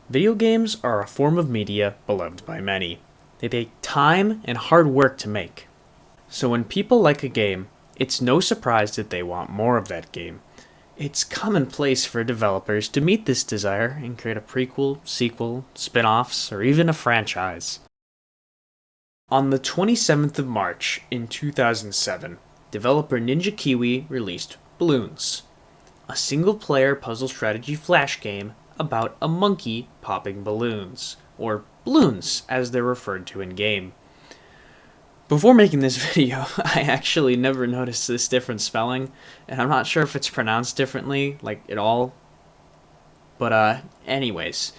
Video games are a form of media beloved by many. They take time and hard work to make. So when people like a game, it's no surprise that they want more of that game. It's commonplace for developers to meet this desire and create a prequel, sequel, spin-offs, or even a franchise. On the 27th of March in 2007, developer Ninja Kiwi released Bloons, a single-player puzzle strategy flash game about a monkey popping balloons, or Bloons as they're referred to in-game. Before making this video, I actually never noticed this different spelling, and I'm not sure if it's pronounced differently, like at all. But anyways,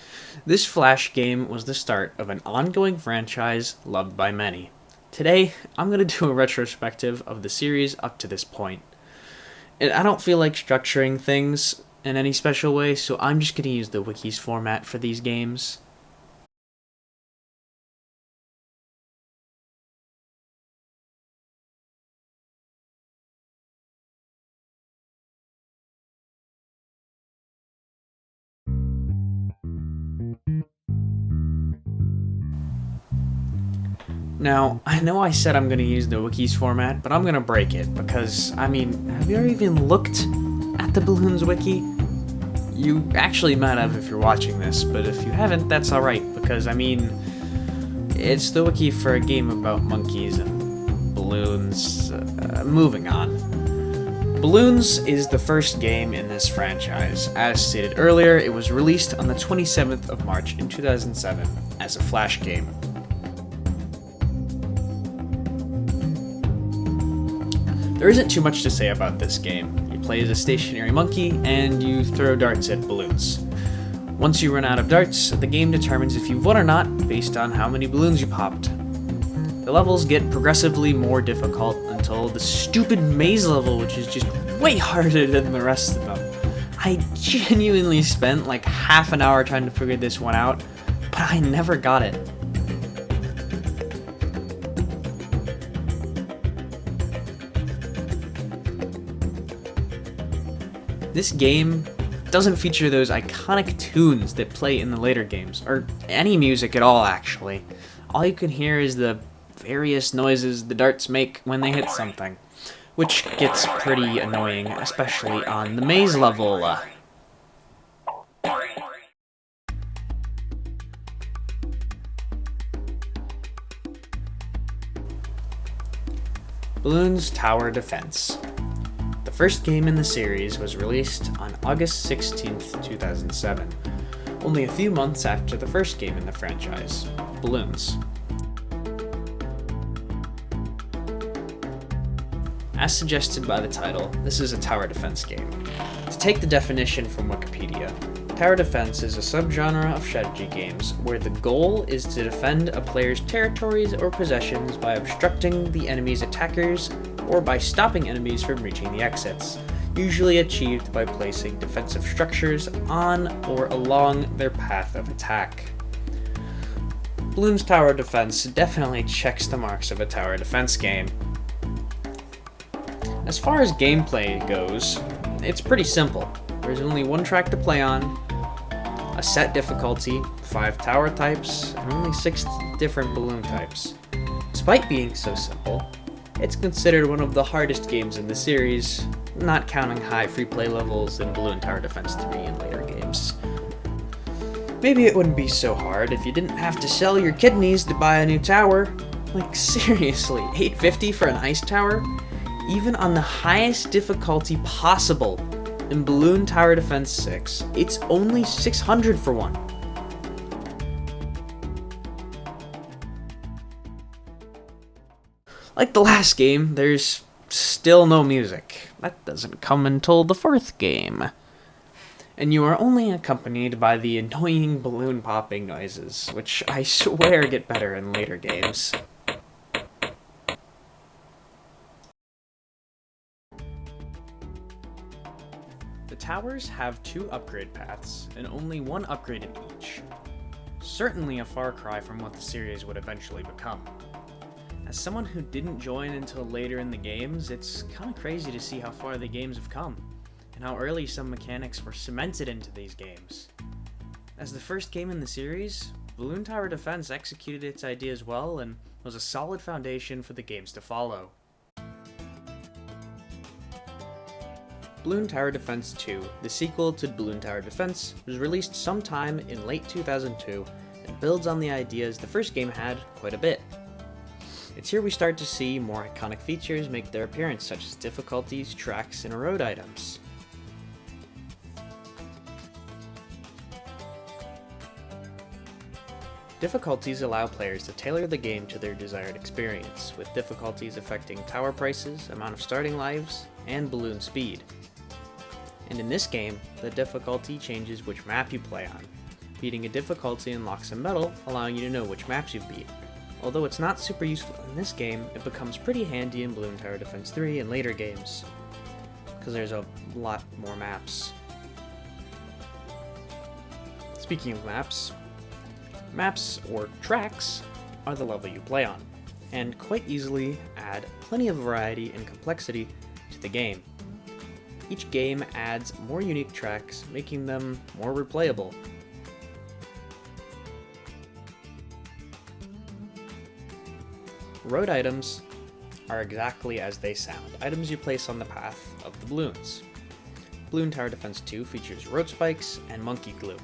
this flash game was the start of an ongoing franchise loved by many. Today, I'm going to do a retrospective of the series up to this point. And I don't feel like structuring things in any special way, so I'm just going to use the wiki's format for these games. Now, I know I said I'm going to use the wiki's format, but I'm going to break it, because, have you ever even looked at the Bloons wiki? You actually might have if you're watching this, but if you haven't, that's alright, because, it's the wiki for a game about monkeys and balloons. Moving on. Bloons is the first game in this franchise. As stated earlier, it was released on the 27th of March in 2007 as a flash game. There isn't too much to say about this game. You play as a stationary monkey, and you throw darts at balloons. Once you run out of darts, the game determines if you've won or not based on how many balloons you popped. The levels get progressively more difficult until the stupid maze level, which is just way harder than the rest of them. I genuinely spent like half an hour trying to figure this one out, but I never got it. This game doesn't feature those iconic tunes that play in the later games, or any music at all actually. All you can hear is the various noises the darts make when they hit something, which gets pretty annoying, especially on the maze level. Bloons Tower Defense. The first game in the series was released on August 16th, 2007, only a few months after the first game in the franchise, Bloons. As suggested by the title, this is a tower defense game. To take the definition from Wikipedia, tower defense is a subgenre of strategy games where the goal is to defend a player's territories or possessions by obstructing the enemy's attackers or by stopping enemies from reaching the exits, usually achieved by placing defensive structures on or along their path of attack. Bloons Tower Defense definitely checks the marks of a tower defense game. As far as gameplay goes, it's pretty simple. There's only one track to play on, a set difficulty, 5 tower types, and only 6 different balloon types. Despite being so simple, it's considered one of the hardest games in the series, not counting high free play levels in Bloons Tower Defense 3 and later games. Maybe it wouldn't be so hard if you didn't have to sell your kidneys to buy a new tower. Like seriously, $850 for an ice tower? Even on the highest difficulty possible in Bloons Tower Defense 6, it's only $600 for one. Like the last game, there's still no music. That doesn't come until the 4th game. And you are only accompanied by the annoying balloon popping noises, which I swear get better in later games. The towers have 2 upgrade paths, and only 1 upgrade in each. Certainly a far cry from what the series would eventually become. As someone who didn't join until later in the games, it's kinda crazy to see how far the games have come, and how early some mechanics were cemented into these games. As the first game in the series, Bloons Tower Defense executed its ideas well and was a solid foundation for the games to follow. Bloons Tower Defense 2, the sequel to Bloons Tower Defense, was released sometime in late 2002 and builds on the ideas the first game had quite a bit. It's here we start to see more iconic features make their appearance, such as difficulties, tracks, and road items. Difficulties allow players to tailor the game to their desired experience, with difficulties affecting tower prices, amount of starting lives, and balloon speed. And in this game, the difficulty changes which map you play on. Beating a difficulty unlocks a medal, allowing you to know which maps you've beat. Although it's not super useful in this game, it becomes pretty handy in Bloons Tower Defense 3 and later games, because there's a lot more maps. Speaking of maps, or tracks, are the level you play on, and quite easily add plenty of variety and complexity to the game. Each game adds more unique tracks, making them more replayable. Road items are exactly as they sound, items you place on the path of the balloons. Bloons Tower Defense 2 features road spikes and monkey glue.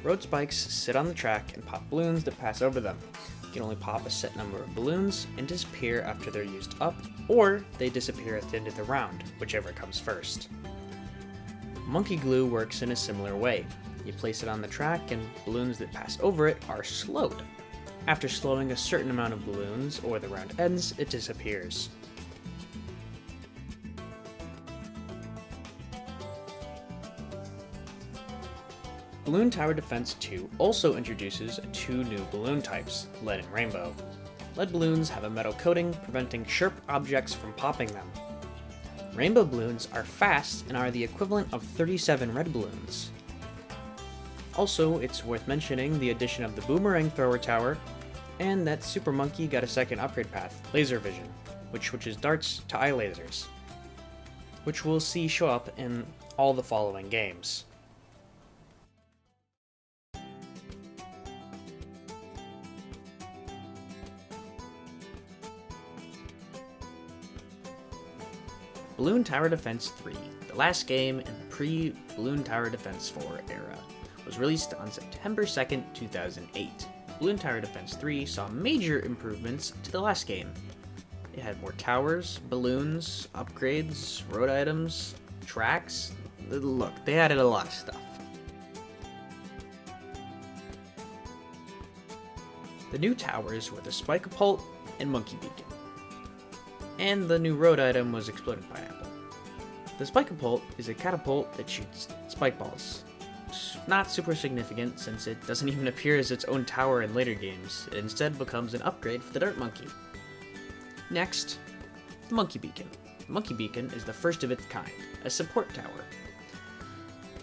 Road spikes sit on the track and pop balloons that pass over them. You can only pop a set number of balloons and disappear after they're used up, or they disappear at the end of the round, whichever comes first. Monkey glue works in a similar way. You place it on the track and balloons that pass over it are slowed. After slowing a certain amount of balloons, or the round ends, it disappears. Bloons Tower Defense 2 also introduces 2 new balloon types, lead and rainbow. Lead balloons have a metal coating, preventing sharp objects from popping them. Rainbow balloons are fast and are the equivalent of 37 red balloons. Also, it's worth mentioning the addition of the boomerang thrower tower, and that Super Monkey got a second upgrade path, laser vision, which switches darts to eye lasers, which we'll see show up in all the following games. Bloons Tower Defense 3, the last game in the pre-Bloons Tower Defense 4 era, was released on September 2nd, 2008. Bloons Tower Defense 3 saw major improvements to the last game. It had more towers, balloons, upgrades, road items, tracks. Look, they added a lot of stuff. The new towers were the Spike-a-Pult and Monkey Beacon. And the new road item was Exploding Pineapple. The Spike-a-Pult is a catapult that shoots spike balls. It's not super significant since it doesn't even appear as its own tower in later games. It instead becomes an upgrade for the Dart Monkey. Next, the Monkey Beacon. The Monkey Beacon is the first of its kind, a support tower.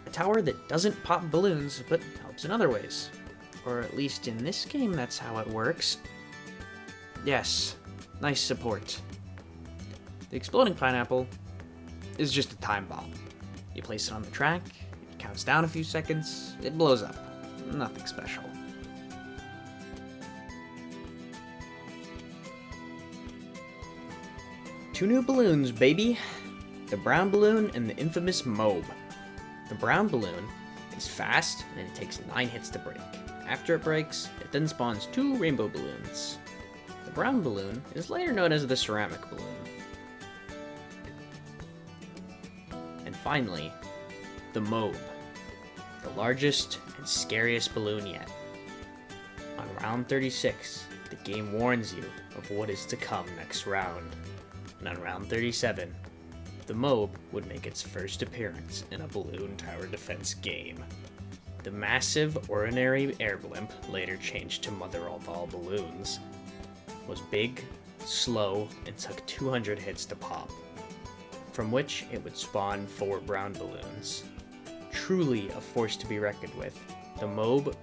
A tower that doesn't pop balloons, but helps in other ways. Or at least in this game, that's how it works. Yes, nice support. The Exploding Pineapple is just a time bomb. You place it on the track, it counts down a few seconds, it blows up. Nothing special. Two new balloons, baby! The brown balloon and the infamous Mobe. The brown balloon is fast and it takes 9 hits to break. After it breaks, it then spawns 2 rainbow balloons. The brown balloon is later known as the ceramic balloon. And finally, the Mobe, the largest and scariest balloon yet. On round 36, the game warns you of what is to come next round. And on round 37, the Mobe would make its first appearance in a Bloons Tower Defense game. The massive ordinary air blimp, later changed to Mother of All Balloons, was big, slow, and took 200 hits to pop, from which it would spawn 4 brown balloons. Truly a force to be reckoned with, the Mobe would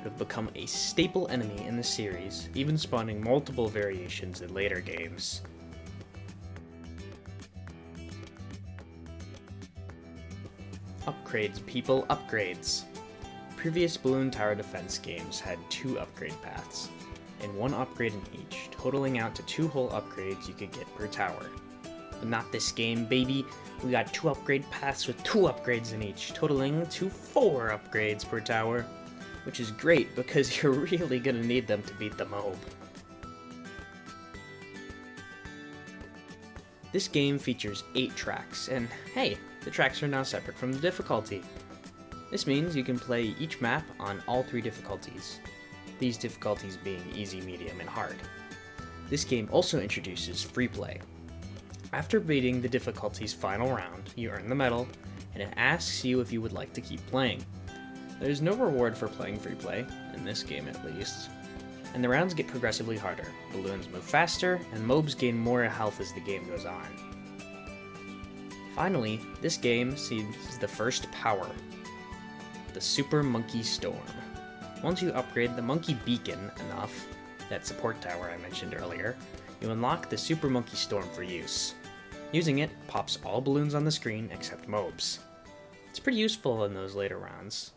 have become a staple enemy in the series, even spawning multiple variations in later games. Upgrades, people, upgrades. Previous Bloons Tower Defense games had 2 upgrade paths, and 1 upgrade in each, totaling out to 2 whole upgrades you could get per tower. But not this game, baby! We got 2 upgrade paths with 2 upgrades in each, totaling to 4 upgrades per tower, which is great because you're really gonna need them to beat the MOB. This game features 8 tracks, and hey, the tracks are now separate from the difficulty. This means you can play each map on all 3 difficulties, these difficulties being easy, medium, and hard. This game also introduces free play. After beating the difficulty's final round, you earn the medal, and it asks you if you would like to keep playing. There's no reward for playing free play, in this game at least, and the rounds get progressively harder. Balloons move faster, and mobs gain more health as the game goes on. Finally, this game sees the first power, the Super Monkey Storm. Once you upgrade the Monkey Beacon enough, that support tower I mentioned earlier, you unlock the Super Monkey Storm for use. Using it pops all balloons on the screen except mobs. It's pretty useful in those later rounds.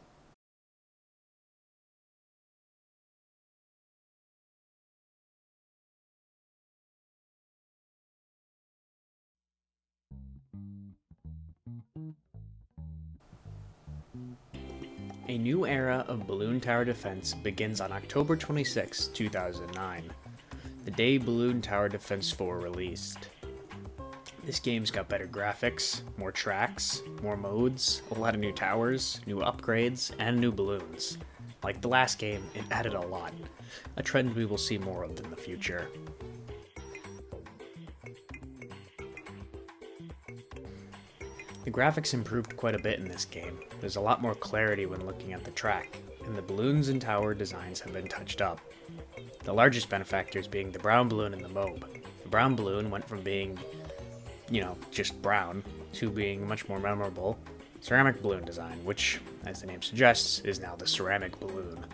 A new era of Bloons Tower Defense begins on October 26, 2009, the day Bloons Tower Defense 4 released. This game's got better graphics, more tracks, more modes, a lot of new towers, new upgrades, and new balloons. Like the last game, it added a lot, a trend we will see more of in the future. The graphics improved quite a bit in this game. There's a lot more clarity when looking at the track, and the balloons and tower designs have been touched up. The largest benefactors being the brown balloon and the MOB. The brown balloon went from being, just brown, to being much more memorable ceramic balloon design, which, as the name suggests, is now the ceramic balloon.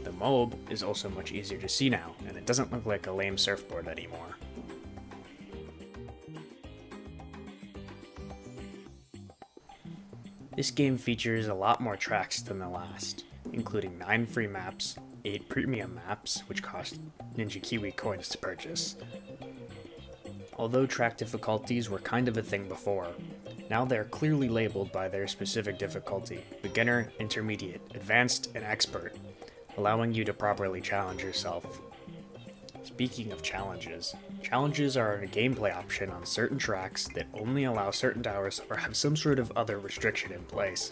The MOB is also much easier to see now, and it doesn't look like a lame surfboard anymore. This game features a lot more tracks than the last, including 9 free maps, 8 premium maps, which cost Ninja Kiwi coins to purchase. Although track difficulties were kind of a thing before, now they're clearly labeled by their specific difficulty: beginner, intermediate, advanced, and expert, allowing you to properly challenge yourself. Speaking of challenges are a gameplay option on certain tracks that only allow certain towers or have some sort of other restriction in place,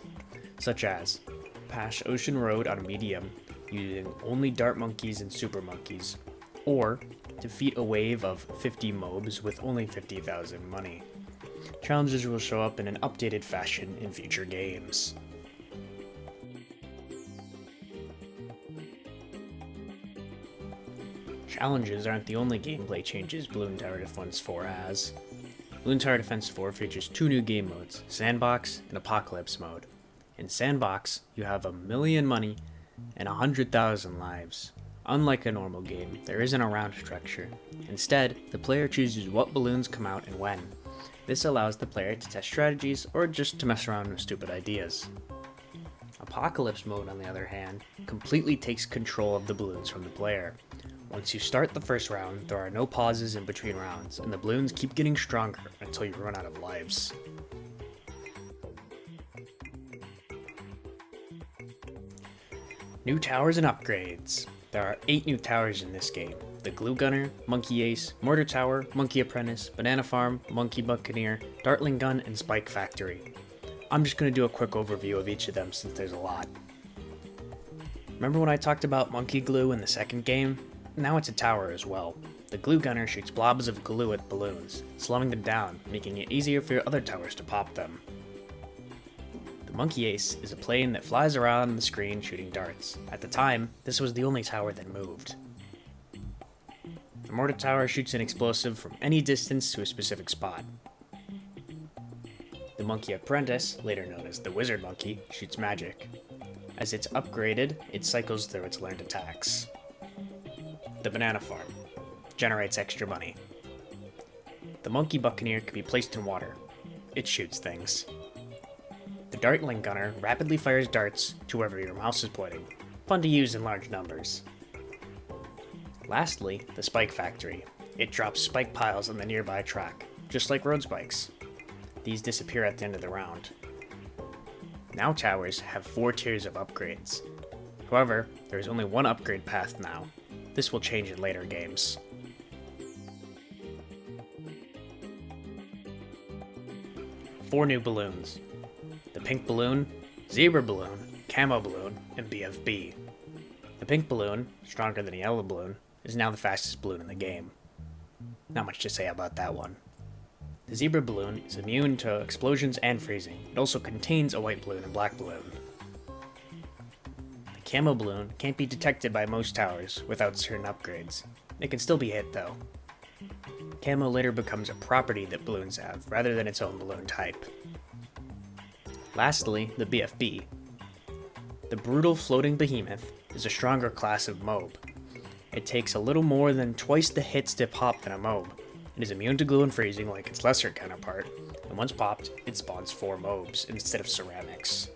such as pass Ocean Road on medium using only dart monkeys and super monkeys, or defeat a wave of 50 mobs with only 50,000 money. Challenges will show up in an updated fashion in future games. Challenges aren't the only gameplay changes Bloons Tower Defense 4 has. Bloons Tower Defense 4 features 2 new game modes, Sandbox and Apocalypse mode. In Sandbox, you have 1,000,000 money and 100,000 lives. Unlike a normal game, there isn't a round structure. Instead, the player chooses what balloons come out and when. This allows the player to test strategies or just to mess around with stupid ideas. Apocalypse mode, on the other hand, completely takes control of the balloons from the player. Once you start the first round, there are no pauses in between rounds, and the balloons keep getting stronger until you run out of lives. New towers and upgrades. There are 8 new towers in this game: the Glue Gunner, Monkey Ace, Mortar Tower, Monkey Apprentice, Banana Farm, Monkey Buccaneer, Dartling Gun, and Spike Factory. I'm just going to do a quick overview of each of them since there's a lot. Remember when I talked about Monkey Glue in the second game? Now it's a tower as well. The Glue Gunner shoots blobs of glue at balloons, slowing them down, making it easier for your other towers to pop them. The Monkey Ace is a plane that flies around the screen shooting darts. At the time, this was the only tower that moved. The Mortar Tower shoots an explosive from any distance to a specific spot. The Monkey Apprentice, later known as the Wizard Monkey, shoots magic. As it's upgraded, it cycles through its learned attacks. The Banana Farm generates extra money. The Monkey Buccaneer can be placed in water. It shoots things. The dart link gunner rapidly fires darts to wherever your mouse is pointing. Fun to use in large numbers. Lastly, the spike factory. It drops spike piles on the nearby track, just like road spikes. These disappear at the end of the round. Now towers have 4 tiers of upgrades. However, there is only one upgrade path now. This will change in later games. Four new balloons. The pink balloon, zebra balloon, camo balloon, and BFB. The pink balloon, stronger than the yellow balloon, is now the fastest balloon in the game. Not much to say about that one. The zebra balloon is immune to explosions and freezing. It also contains a white balloon and black balloon. The camo balloon can't be detected by most towers without certain upgrades. It can still be hit though. Camo later becomes a property that balloons have, rather than its own balloon type. Lastly, the BFB. The brutal floating behemoth is a stronger class of mob. It takes a little more than twice the hits to pop than a mob. It is immune to glue and freezing like its lesser counterpart, and once popped, it spawns 4 mobs instead of ceramics.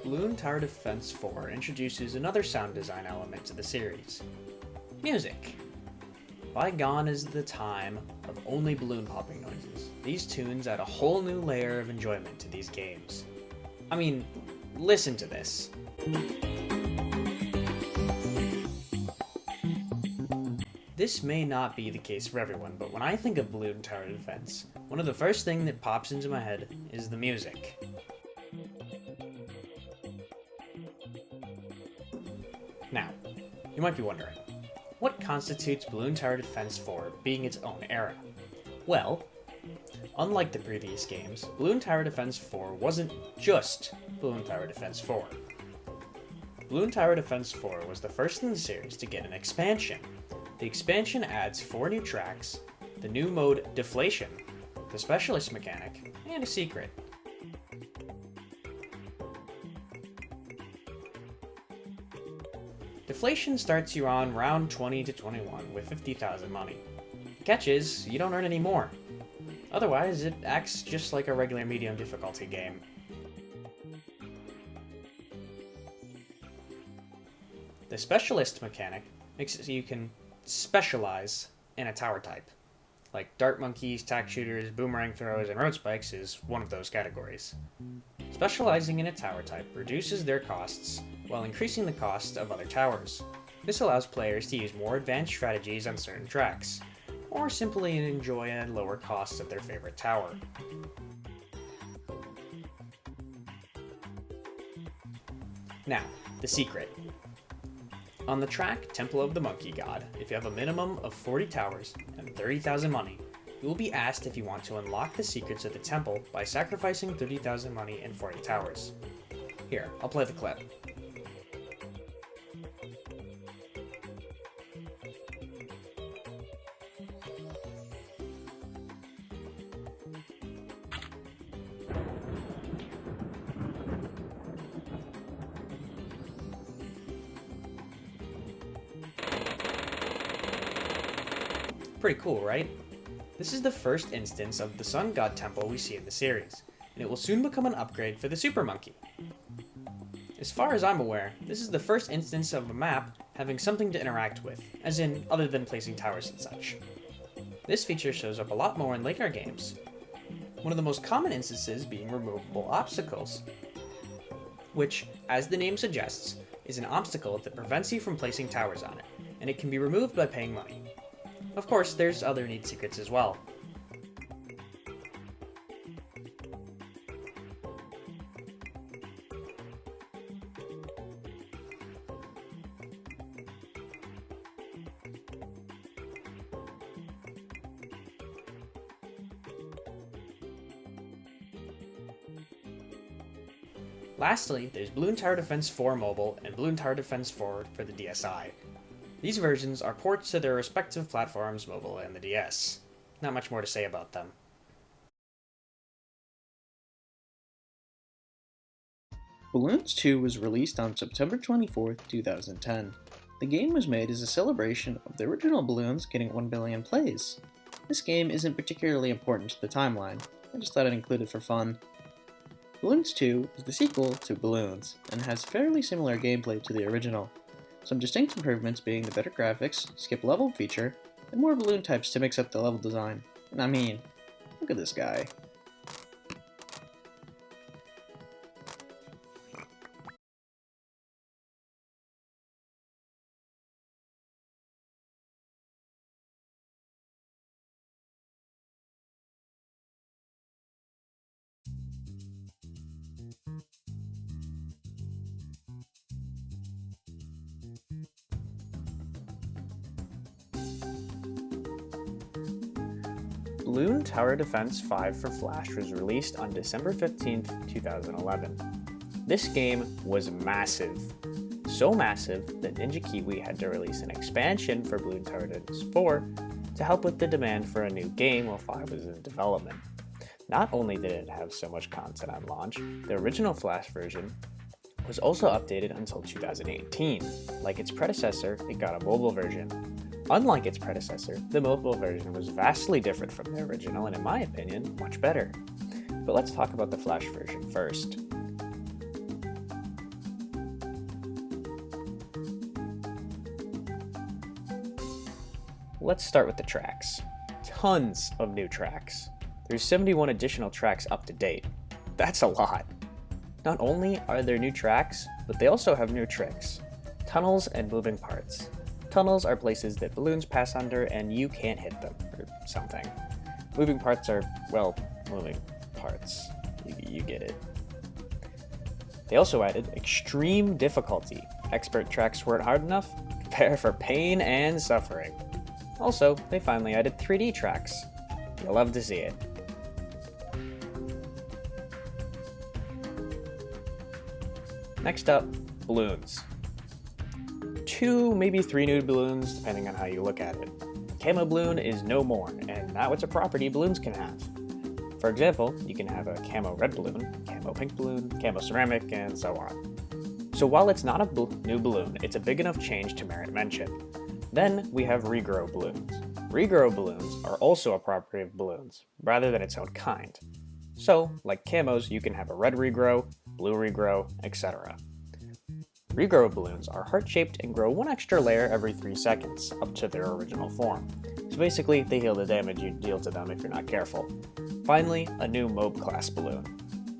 Bloons Tower Defense 4 introduces another sound design element to the series: music. Bygone is the time of only balloon popping noises. These tunes add a whole new layer of enjoyment to these games. I mean, listen to this. This may not be the case for everyone, but when I think of Bloons Tower Defense, one of the first things that pops into my head is the music. Now, you might be wondering, what constitutes Bloons Tower Defense 4 being its own era? Well, unlike the previous games, Bloons Tower Defense 4 wasn't just Bloons Tower Defense 4. Bloons Tower Defense 4 was the first in the series to get an expansion. The expansion adds 4 new tracks, the new mode Deflation, the specialist mechanic, and a secret. Deflation starts you on round 20 to 21 with 50,000 money. The catch is, you don't earn any more. Otherwise, it acts just like a regular medium difficulty game. The specialist mechanic makes it so you can specialize in a tower type. Like dart monkeys, tack shooters, boomerang throwers, and road spikes is one of those categories. Specializing in a tower type reduces their costs while increasing the cost of other towers. This allows players to use more advanced strategies on certain tracks, or simply enjoy a lower cost of their favorite tower. Now, the secret. On the track Temple of the Monkey God, if you have a minimum of 40 towers and 30,000 money, you will be asked if you want to unlock the secrets of the temple by sacrificing 30,000 money and 40 towers. Here, I'll play the clip. Pretty cool, right? This is the first instance of the Sun God Temple we see in the series, and it will soon become an upgrade for the Super Monkey. As far as I'm aware, this is the first instance of a map having something to interact with, as in other than placing towers and such. This feature shows up a lot more in later games, one of the most common instances being removable obstacles, which, as the name suggests, is an obstacle that prevents you from placing towers on it, and it can be removed by paying money. Of course, there's other neat secrets as well. Lastly, there's Bloons Tower Defense 4 Mobile and Bloons Tower Defense 4 for the DSi. These versions are ports to their respective platforms, mobile and the DS. Not much more to say about them. Bloons 2 was released on September 24, 2010. The game was made as a celebration of the original Bloons getting 1 billion plays. This game isn't particularly important to the timeline, I just thought I'd include it for fun. Bloons 2 is the sequel to Bloons, and has fairly similar gameplay to the original. Some distinct improvements being the better graphics, skip level feature, and more balloon types to mix up the level design. And I mean, look at this guy. Bloons Tower Defense 5 for Flash was released on December 15th, 2011. This game was massive. So massive that Ninja Kiwi had to release an expansion for Bloons Tower Defense 4 to help with the demand for a new game while 5 was in development. Not only did it have so much content on launch, the original Flash version was also updated until 2018. Like its predecessor, it got a mobile version. Unlike its predecessor, the mobile version was vastly different from the original and, in my opinion, much better. But let's talk about the Flash version first. Let's start with the tracks. Tons of new tracks. There's 71 additional tracks up to date. That's a lot. Not only are there new tracks, but they also have new tricks. Tunnels and moving parts. Tunnels are places that balloons pass under and you can't hit them, or something. Moving parts are, well, moving parts. You get it. They also added extreme difficulty. Expert tracks weren't hard enough? Prepare for pain and suffering. Also, they finally added 3D tracks. You'll love to see it. Next up, balloons. 2, maybe 3 new balloons, depending on how you look at it. Camo balloon is no more, and now it's a property balloons can have. For example, you can have a camo red balloon, camo pink balloon, camo ceramic, and so on. So while it's not a new balloon, it's a big enough change to merit mention. Then we have regrow balloons. Regrow balloons are also a property of balloons, rather than its own kind. So, like camos, you can have a red regrow, blue regrow, etc. Regrow balloons are heart-shaped and grow one extra layer every 3 seconds, up to their original form. So basically, they heal the damage you deal to them if you're not careful. Finally, a new MOB class balloon.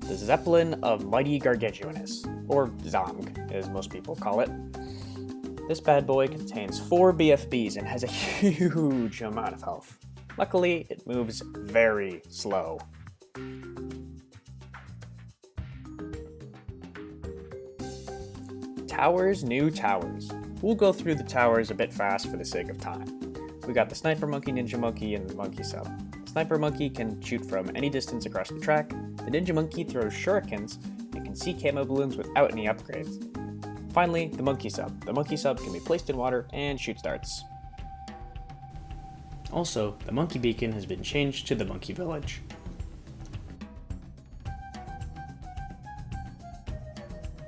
The Zeppelin of Mighty Gargantuanus, or Zomg, as most people call it. This bad boy contains 4 BFBs and has a huge amount of health. Luckily, it moves very slow. Towers, new towers. We'll go through the towers a bit fast for the sake of time. We got the Sniper Monkey, Ninja Monkey, and the Monkey Sub. The Sniper Monkey can shoot from any distance across the track. The Ninja Monkey throws shurikens and can see camo balloons without any upgrades. Finally, the Monkey Sub. The Monkey Sub can be placed in water and shoots darts. Also, the Monkey Beacon has been changed to the Monkey Village.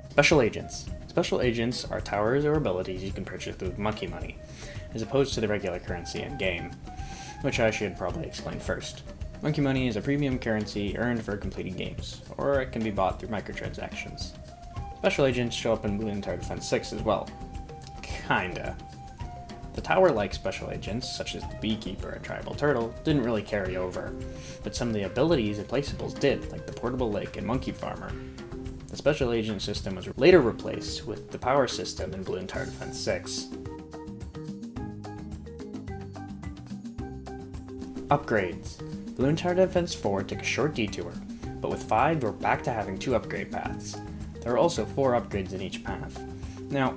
Special Agents. Special Agents are towers or abilities you can purchase with monkey money, as opposed to the regular currency in-game, which I should probably explain first. Monkey money is a premium currency earned for completing games, or it can be bought through microtransactions. Special Agents show up in Bloons Tower Defense 6 as well. Kinda. The tower-like Special Agents, such as the Beekeeper and Tribal Turtle, didn't really carry over, but some of the abilities and placeables did, like the Portable Lake and Monkey Farmer. The Special Agent system was later replaced with the Power system in Bloons Tower Defense 6. Upgrades. Bloons Tower Defense 4 took a short detour, but with 5 we're back to having 2 upgrade paths. There are also 4 upgrades in each path. Now,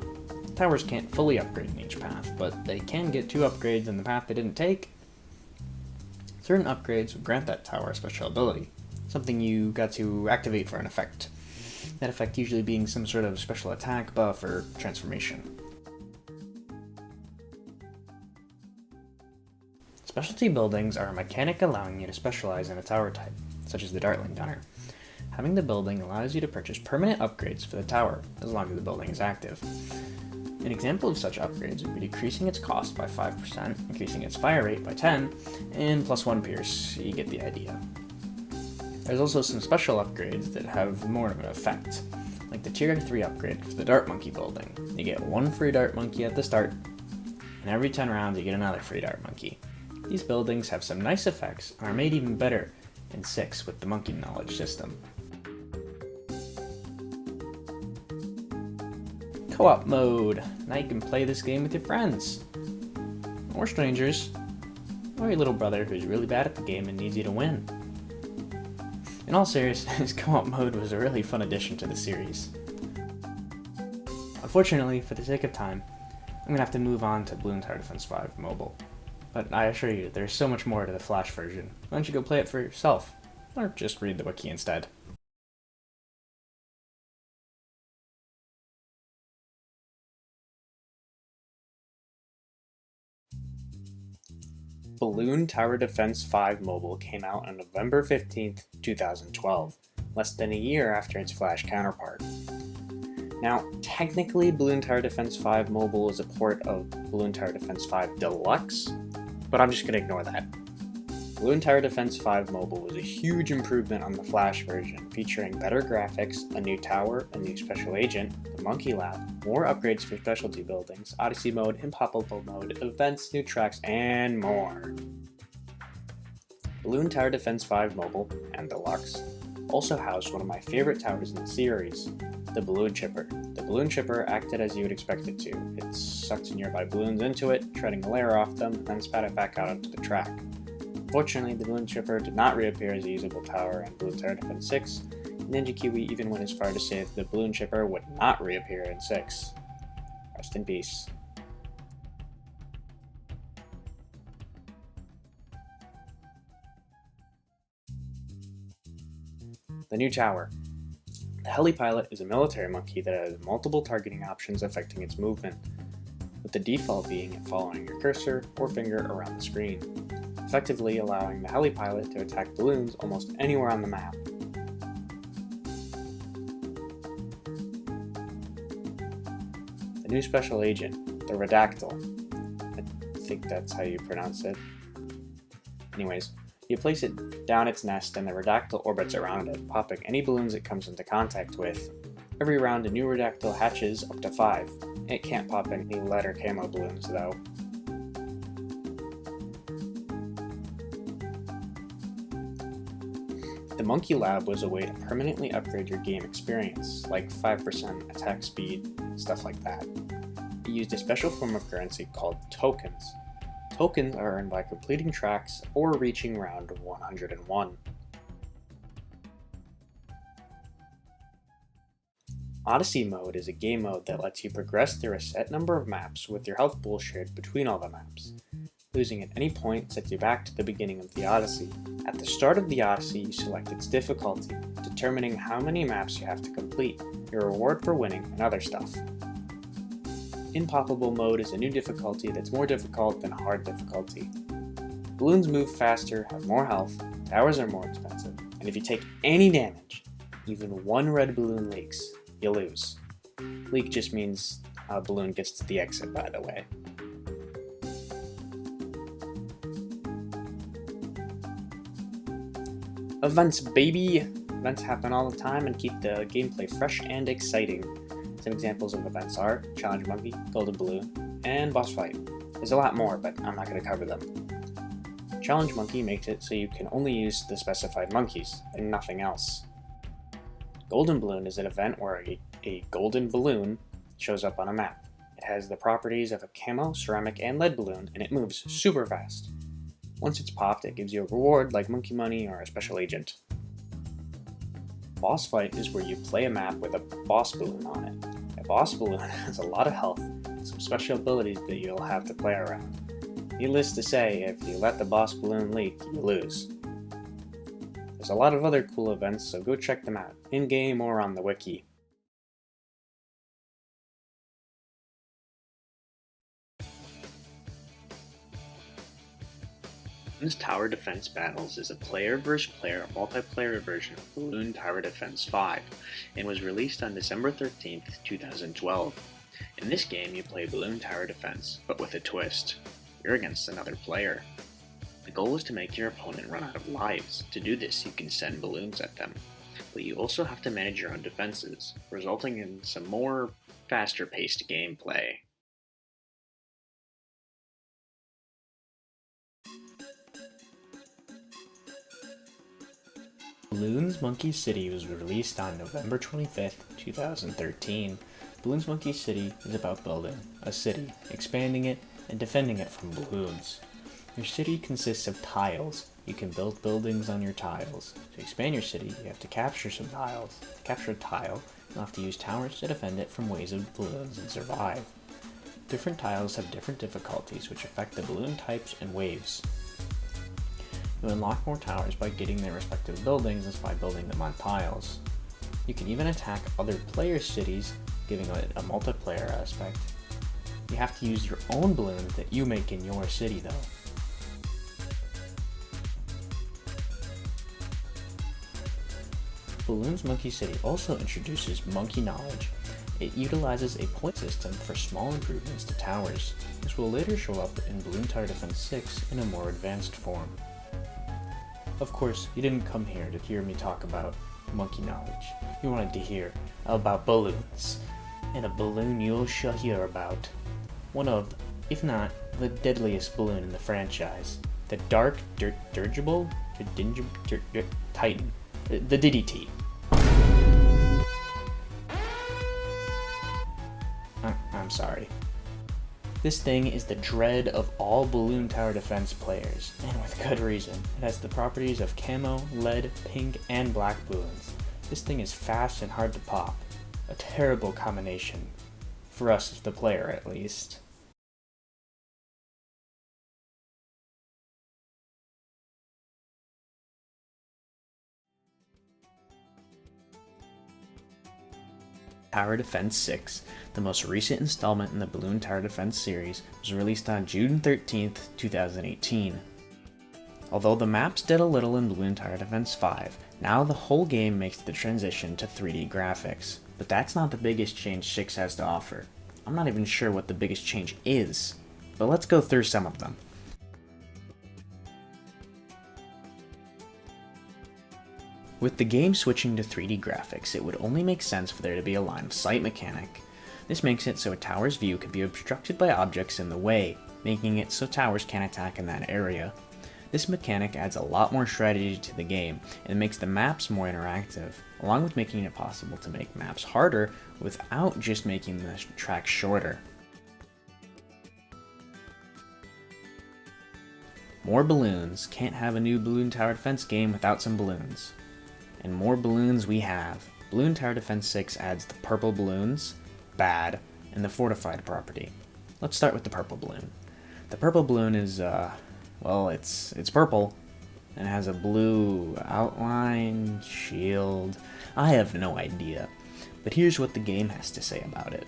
towers can't fully upgrade in each path, but they can get 2 upgrades in the path they didn't take. Certain upgrades would grant that tower a special ability, something you got to activate for an effect. That effect usually being some sort of special attack, buff, or transformation. Specialty buildings are a mechanic allowing you to specialize in a tower type, such as the Dartling Gunner. Having the building allows you to purchase permanent upgrades for the tower, as long as the building is active. An example of such upgrades would be decreasing its cost by 5%, increasing its fire rate by 10, and plus 1 pierce. You get the idea. There's also some special upgrades that have more of an effect, like the Tier 3 upgrade for the Dart Monkey building. You get 1 free Dart Monkey at the start, and every 10 rounds you get another free Dart Monkey. These buildings have some nice effects and are made even better in 6 with the Monkey Knowledge system. Co-op mode. Now you can play this game with your friends, or strangers, or your little brother who's really bad at the game and needs you to win. In all seriousness, co-op mode was a really fun addition to the series. Unfortunately, for the sake of time, I'm going to have to move on to Bloons Tower Defense 5 mobile. But I assure you, there's so much more to the Flash version. Why don't you go play it for yourself, or just read the wiki instead. Bloons Tower Defense 5 Mobile came out on November 15th, 2012, less than a year after its Flash counterpart. Now, technically, Bloons Tower Defense 5 Mobile is a port of Bloons Tower Defense 5 Deluxe, but I'm just going to ignore that. Bloons Tower Defense 5 Mobile was a huge improvement on the Flash version, featuring better graphics, a new tower, a new special agent, the Monkey Lab, more upgrades for specialty buildings, Odyssey mode, impossible mode, events, new tracks, and more. Bloons Tower Defense 5 Mobile and Deluxe also housed one of my favorite towers in the series, the Balloon Chipper. The Balloon Chipper acted as you would expect it to. It sucked nearby balloons into it, shredding a layer off them, and then spat it back out onto the track. Unfortunately, the Balloon Chipper did not reappear as a usable tower in Bloons Tower Defense 6. Ninja Kiwi even went as far to say that the Balloon Chipper would not reappear in 6. Rest in peace. The new tower. The Helipilot is a military monkey that has multiple targeting options affecting its movement, with the default being it following your cursor or finger around the screen, effectively allowing the Helipilot to attack balloons almost anywhere on the map. The new special agent, the Redactyl. I think that's how you pronounce it. Anyways, you place it down its nest and the Redactyl orbits around it, popping any balloons it comes into contact with. Every round a new Redactyl hatches up to 5. It can't pop any letter camo balloons though. The Monkey Lab was a way to permanently upgrade your game experience, like 5% attack speed, stuff like that. It used a special form of currency called tokens. Tokens are earned by completing tracks or reaching round 101. Odyssey mode is a game mode that lets you progress through a set number of maps with your health pool shared between all the maps. Losing at any point sets you back to the beginning of the Odyssey. At the start of the Odyssey, you select its difficulty, determining how many maps you have to complete, your reward for winning, and other stuff. Impossible mode is a new difficulty that's more difficult than hard difficulty. Balloons move faster, have more health, towers are more expensive, and if you take any damage, even one red balloon leaks, you lose. Leak just means a balloon gets to the exit, by the way. Events, baby! Events happen all the time and keep the gameplay fresh and exciting. Some examples of events are Challenge Monkey, Golden Balloon, and Boss Fight. There's a lot more, but I'm not going to cover them. Challenge Monkey makes it so you can only use the specified monkeys, and nothing else. Golden Balloon is an event where a golden balloon shows up on a map. It has the properties of a camo, ceramic, and lead balloon, and it moves super fast. Once it's popped, it gives you a reward like monkey money or a special agent. Boss Fight is where you play a map with a boss balloon on it. A boss balloon has a lot of health and some special abilities that you'll have to play around. Needless to say, if you let the boss balloon leak, you lose. There's a lot of other cool events, so go check them out, in-game or on the wiki. Bloons Tower Defense Battles is a player vs. player multiplayer version of Bloons Tower Defense 5 and was released on December 13th, 2012. In this game, you play Bloons Tower Defense, but with a twist. You're against another player. The goal is to make your opponent run out of lives. To do this, you can send balloons at them, but you also have to manage your own defenses, resulting in some more faster-paced gameplay. Bloons Monkey City was released on November 25th, 2013. Bloons Monkey City is about building a city, expanding it, and defending it from balloons. Your city consists of tiles. You can build buildings on your tiles. To expand your city, you have to capture some tiles. To capture a tile, you'll have to use towers to defend it from waves of balloons and survive. Different tiles have different difficulties which affect the balloon types and waves. You unlock more towers by getting their respective buildings as by building them on tiles. You can even attack other players' cities, giving it a multiplayer aspect. You have to use your own balloons that you make in your city though. Bloons Monkey City also introduces Monkey Knowledge. It utilizes a point system for small improvements to towers. This will later show up in Bloons Tower Defense 6 in a more advanced form. Of course, you didn't come here to hear me talk about Monkey Knowledge. You wanted to hear about balloons. And a balloon you'll shall hear about. One of, if not, the deadliest balloon in the franchise. The Dark Dirigible Titan. The DDT. I'm sorry. This thing is the dread of all Bloons Tower Defense players, and with good reason. It has the properties of camo, lead, pink, and black balloons. This thing is fast and hard to pop. A terrible combination. For us, the player at least. Tower Defense 6, the most recent installment in the Bloons Tower Defense series, was released on June 13th, 2018. Although the maps did a little in Bloons Tower Defense 5, now the whole game makes the transition to 3D graphics. But that's not the biggest change 6 has to offer. I'm not even sure what the biggest change is, but let's go through some of them. With the game switching to 3D graphics, it would only make sense for there to be a line of sight mechanic. This makes it so a tower's view could be obstructed by objects in the way, making it so towers can't attack in that area. This mechanic adds a lot more strategy to the game, and makes the maps more interactive, along with making it possible to make maps harder without just making the tracks shorter. More balloons. Can't have a new Bloons Tower Defense game without some balloons. And more balloons we have. Bloons Tower Defense 6 adds the purple balloons, bad, and the fortified property. Let's start with the purple balloon. The purple balloon is, well, it's purple, and has a blue outline, shield. I have no idea, but here's what the game has to say about it.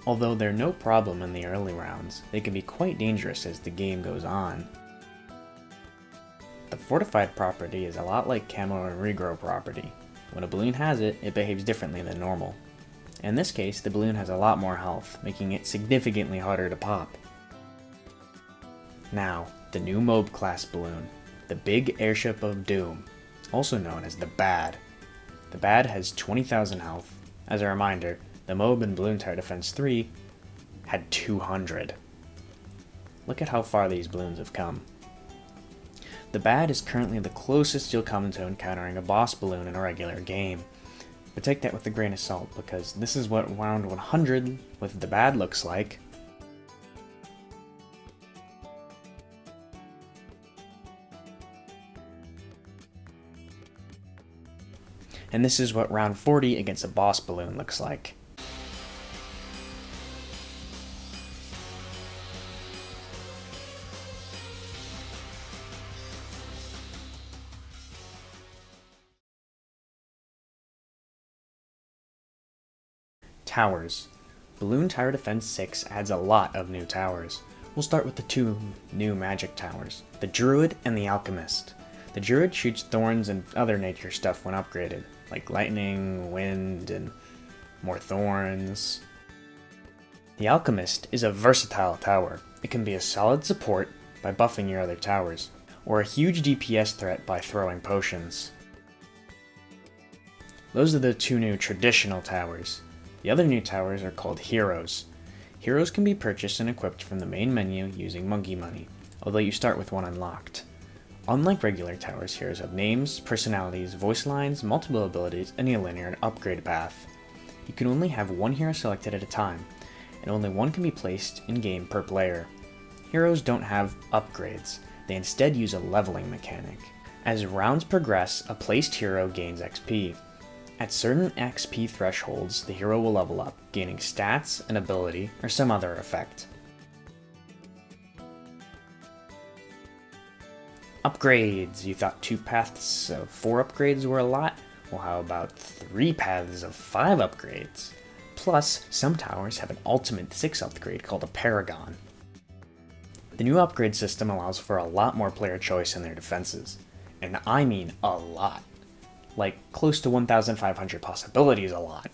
Although they're no problem in the early rounds, they can be quite dangerous as the game goes on. The fortified property is a lot like camo and regrow property. When a balloon has it, it behaves differently than normal. In this case, the balloon has a lot more health, making it significantly harder to pop. Now, the new MOAB class balloon, the Big Airship of Doom, also known as the Bad. The Bad has 20,000 health. As a reminder, the MOAB in Bloons Tower Defense 3 had 200. Look at how far these balloons have come. The Bad is currently the closest you'll come to encountering a boss balloon in a regular game. But take that with a grain of salt, because this is what round 100 with the Bad looks like. And this is what round 40 against a boss balloon looks like. Towers. Bloons Tower Defense 6 adds a lot of new towers. We'll start with the two new magic towers, the Druid and the Alchemist. The Druid shoots thorns and other nature stuff when upgraded, like lightning, wind, and more thorns. The Alchemist is a versatile tower. It can be a solid support by buffing your other towers, or a huge DPS threat by throwing potions. Those are the two new traditional towers. The other new towers are called heroes. Heroes can be purchased and equipped from the main menu using monkey money, although you start with one unlocked. Unlike regular towers, heroes have names, personalities, voice lines, multiple abilities, and a linear upgrade path. You can only have one hero selected at a time, and only one can be placed in-game per player. Heroes don't have upgrades, they instead use a leveling mechanic. As rounds progress, a placed hero gains XP. At certain XP thresholds, the hero will level up, gaining stats, an ability, or some other effect. Upgrades! You thought 2 paths of 4 upgrades were a lot? Well, how about 3 paths of 5 upgrades? Plus, some towers have an ultimate 6 upgrade called a Paragon. The new upgrade system allows for a lot more player choice in their defenses. And I mean a lot. Like, close to 1,500 possibilities a lot.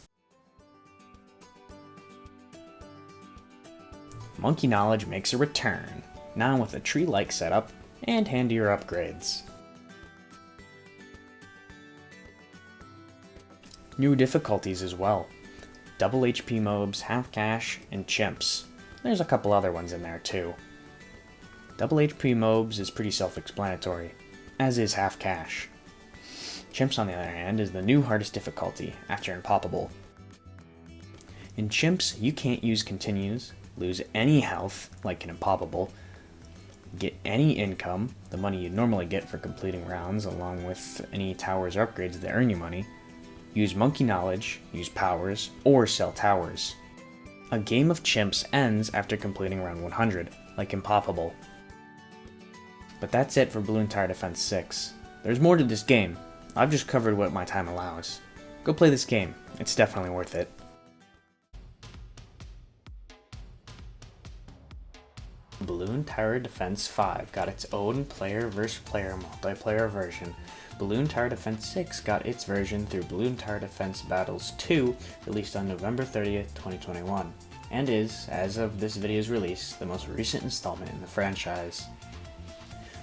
Monkey Knowledge makes a return, now with a tree-like setup and handier upgrades. New difficulties as well. Double HP mobs, half cash, and chimps. There's a couple other ones in there too. Double HP mobs is pretty self-explanatory, as is half cash. Chimps, on the other hand, is the new hardest difficulty, after Impoppable. In Chimps, you can't use continues, lose any health, like in Impoppable, get any income, the money you'd normally get for completing rounds, along with any towers or upgrades that earn you money, use Monkey Knowledge, use powers, or sell towers. A game of Chimps ends after completing round 100, like Impoppable. But that's it for Bloons Tower Defense 6. There's more to this game. I've just covered what my time allows. Go play this game, it's definitely worth it. Bloons Tower Defense 5 got its own player vs. player multiplayer version. Bloons Tower Defense 6 got its version through Bloons Tower Defense Battles 2, released on November 30th, 2021, and is, as of this video's release, the most recent installment in the franchise.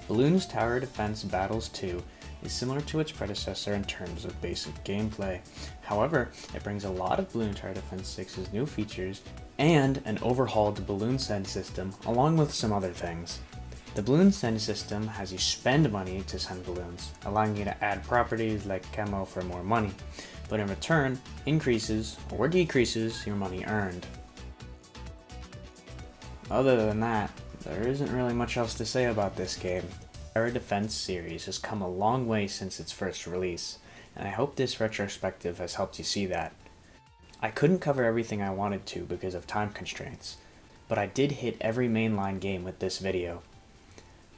Bloons Tower Defense Battles 2 is similar to its predecessor in terms of basic gameplay. However, it brings a lot of Bloons Tower Defense 6's new features and an overhauled balloon send system, along with some other things. The balloon send system has you spend money to send balloons, allowing you to add properties like camo for more money, but in return, increases or decreases your money earned. Other than that, there isn't really much else to say about this game. The Tower Defense series has come a long way since its first release, and I hope this retrospective has helped you see that. I couldn't cover everything I wanted to because of time constraints, but I did hit every mainline game with this video.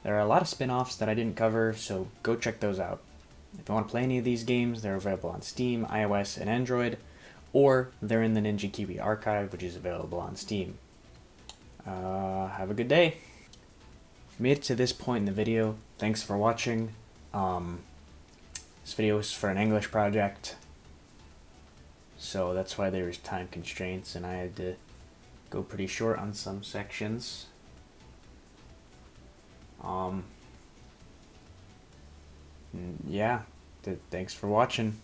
There are a lot of spin-offs that I didn't cover, so go check those out. If you want to play any of these games, they're available on Steam, iOS, and Android, or they're in the Ninja Kiwi archive, which is available on Steam. Have a good day. If you made it to this point in the video, thanks for watching. This video is for an English project, so that's why there was time constraints and I had to go pretty short on some sections. Yeah, thanks for watching.